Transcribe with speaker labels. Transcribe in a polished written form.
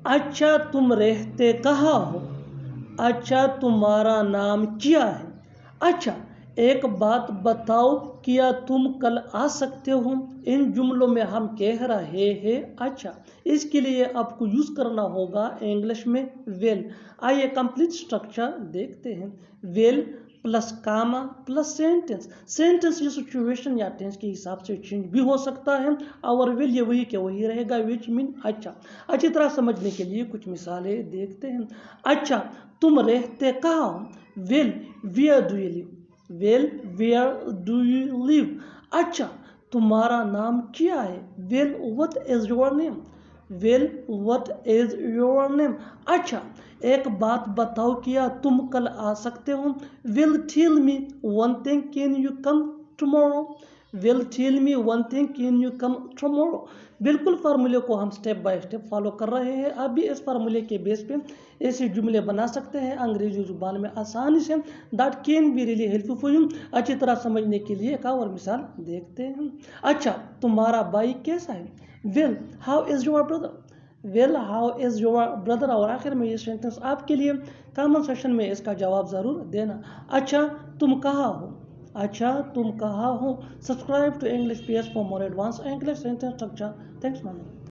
Speaker 1: अच्छा तुम रहते कहाँ हो? अच्छा तुम्हारा नाम क्या है? अच्छा एक बात बताओ, क्या तुम कल आ सकते हो? इन जुमलों में हम कह रहे हैं अच्छा, इसके लिए आपको यूज करना होगा इंग्लिश में वेल। आइए कंप्लीट स्ट्रक्चर देखते हैं। वेल प्लस कामा प्लस सेंटेंस। सेंटेंस ये सिचुएशन या टेंस के हिसाब से चेंज भी हो सकता है, और वेल ये वही के वही रहेगा, विच मीन अच्छा। अच्छी तरह समझने के लिए कुछ मिसालें देखते हैं। अच्छा तुम रहते कहाँ हो? Well where do you live? Well where do you live? अच्छा तुम्हारा नाम क्या है? Well what is your name? Well what is your name? अच्छा एक बात बताओ, क्या तुम कल आ सकते हो? Will tell me one thing, can you come tomorrow? Will tell me one thing, can you come tomorrow? बिल्कुल फार्मूले को हम स्टेप बाय स्टेप फॉलो कर रहे हैं। आप भी इस फार्मूले के बेस पे ऐसे जुमले बना सकते हैं अंग्रेजी जुबान में आसानी से। That can be really helpful for you. अच्छी तरह समझने के लिए एक और मिसाल देखते हैं। अच्छा तुम्हारा भाई कैसा है? Well how is your brother? Well how is your brother? और आखिर में ये सेंटेंस आपके लिए, कमेंट सेक्शन में इसका जवाब ज़रूर देना। अच्छा तुम कहाँ हो? अच्छा तुम कहाँ हो? Subscribe to English PS for more advance English sentence structure. Thanks ma'am.